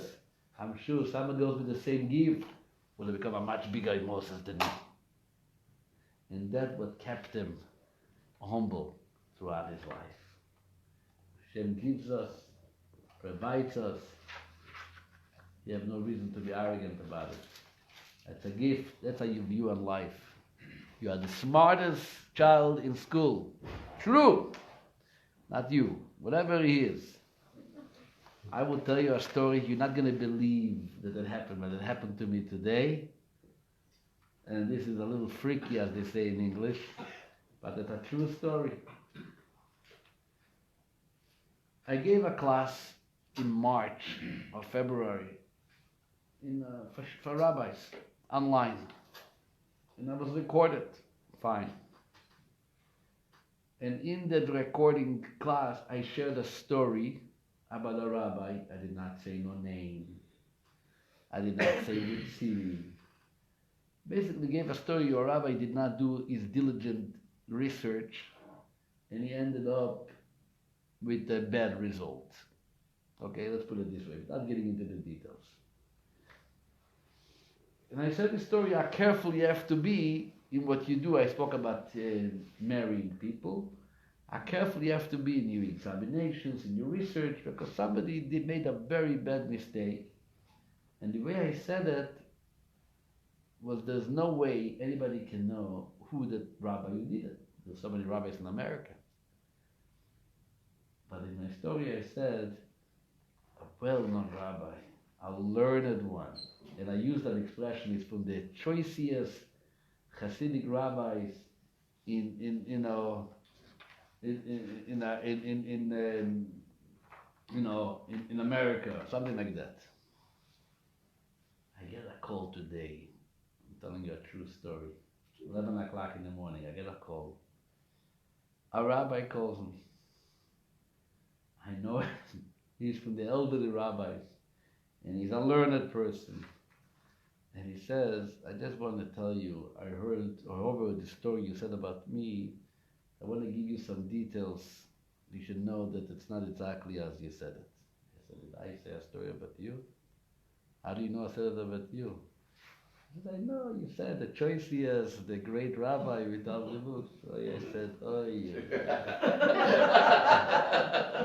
I'm sure somebody else with the same gift would have become a much bigger Moses than me. And that's what kept him humble throughout his life. Hashem gives us, provides us. You have no reason to be arrogant about it. That's a gift. That's how you view on life. You are the smartest child in school. True. Not you. Whatever he is. I will tell you a story. You're not going to believe that it happened, but it happened to me today. And this is a little freaky, as they say in English, but it's a true story. I gave a class in March or February for rabbis online, and I was recorded. Fine. And in that recording class, I shared a story about a rabbi. I did not say no name. I did not say which city. Basically gave a story. A rabbi did not do his diligent research, and he ended up with a bad result. Okay, let's put it this way, without getting into the details. And I said the story, how careful you have to be in what you do. I spoke about marrying people. How careful you have to be in your examinations, in your research, because somebody made a very bad mistake. And the way I said it was, there's no way anybody can know who the rabbi you needed. There's so many rabbis in America. But in my story I said, a well-known rabbi, a learned one, and I used that expression, it's from the choicest Hasidic rabbis in America, something like that. I get a call today. I'm telling you a true story. 11 o'clock in the morning, I get a call. A rabbi calls me. I know it. He's from the elderly rabbis, and he's a learned person. And he says, I just want to tell you, I heard or overheard the story you said about me. I want to give you some details. You should know that it's not exactly as you said it. I said, did I say a story about you? How do you know I said it about you? He said, I know, you said the choicest, the great rabbi with all the books. So I said, oh,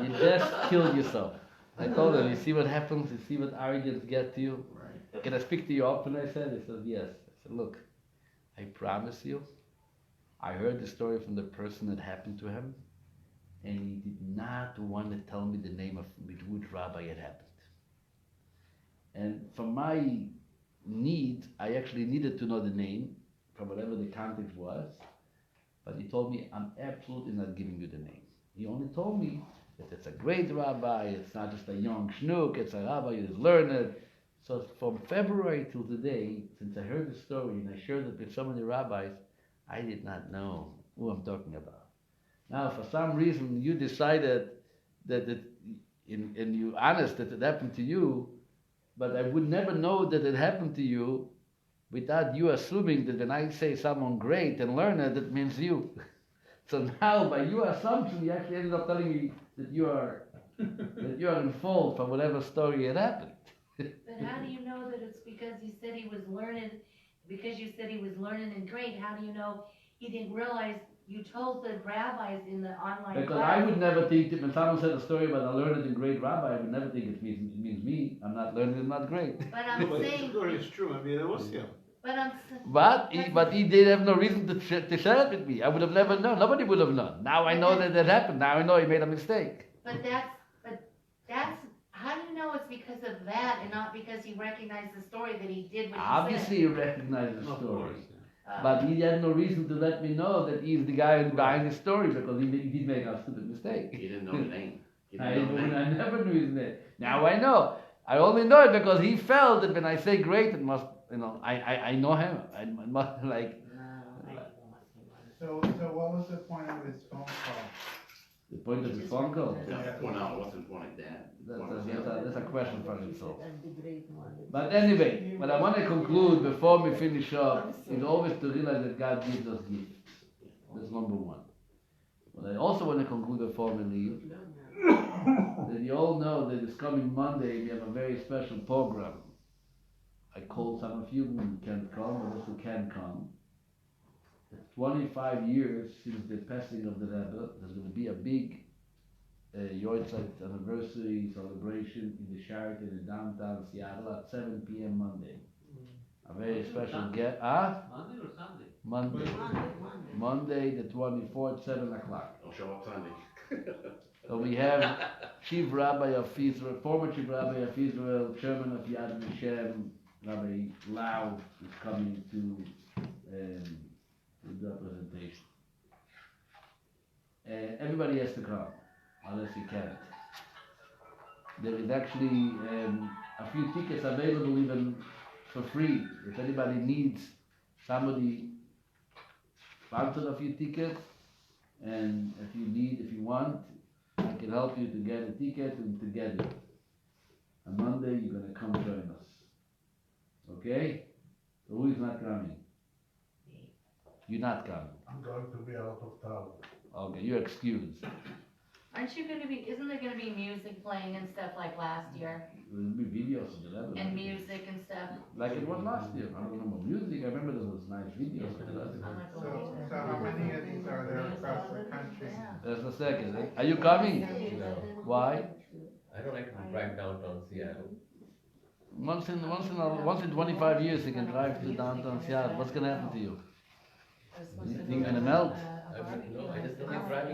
you just killed yourself. I told him, you see what happens? You see what arrogance gets to you? Right. Can I speak to you often? I said, he said, yes. I said, look, I promise you, I heard the story from the person that happened to him, and he did not want to tell me the name of which rabbi it happened. And for my need, I actually needed to know the name, from whatever the context was, but he told me, I'm absolutely not giving you the name. He only told me that it's a great rabbi, it's not just a young schnook, it's a rabbi who's learned. So from February till today, since I heard the story and I shared it with so many rabbis, I did not know who I'm talking about. Now, for some reason, you decided and you're honest that it happened to you, but I would never know that it happened to you without you assuming that when I say someone great and learned, that means you. So now, by your assumption, you actually ended up telling me that you are in fault for whatever story it happened. But how do you know that it's because you said he was learned, because you said he was learned and great? How do you know he didn't realize you told the rabbis in the online Because class? I would never think that when someone said a story about a learned and great rabbi, I would never think it means me. I'm not learned and not great. But I'm But the saying, story is true, I mean, it was him. but I'm But he did have no reason to share it with me. I would have never known. Nobody would have known. Now I know that happened. Now I know he made a mistake. But that's, how do you know it's because of that and not because he recognized the story that he did what he Obviously he recognized the Of story. course. said? But he had no reason to let me know that he's the guy behind the story, because he did make a stupid mistake. He didn't know the name. He I didn't know the name. never knew his name. Now I know. I only know it because he felt that when I say great, it must, I know him. I must, like, So what was the point of his phone call? The point of the phone call? Yeah, point out what's important, Dad. That's a question for itself. But anyway, what I want to conclude before we finish up is always to realize that God gives us gifts. That's number one. But I also want to conclude before we leave that you all know that this coming Monday we have a very special program. I called some of you who can't come, but those who can come. 25 years since the passing of the Rebbe, there's going to be a big Yortzeit anniversary celebration in the Sheraton in downtown Seattle at 7 p.m. Monday. A very special guest. Monday or Sunday? Monday. Monday the 24th, 7 o'clock. I'll show up Sunday. So we have Chief Rabbi of Israel, former Chief Rabbi of Israel, Chairman of Yad Vashem, Rabbi Lau is coming to the presentation. Everybody has to come, unless you can't. There is actually a few tickets available even for free. If anybody needs somebody sponsor a few tickets, and if you want, I can help you to get a ticket and to get it. On Monday, you're going to come join us. Okay? So who is not coming? You're not coming. I'm going to be out of town. Okay, you're excused. Aren't you gonna be, isn't there gonna be music playing and stuff like last year? There will be videos of the level. And music and stuff? Like it was last year. I don't remember music. I remember there was nice videos of the level. I'm not So, going either. so how many of these are there across the country? Yeah. That's the second. Are you coming? No, Why? I don't like to drive downtown Seattle. Once in 25 years, you can drive to downtown Seattle. What's gonna happen to you? You think you're gonna melt? No, I just don't like driving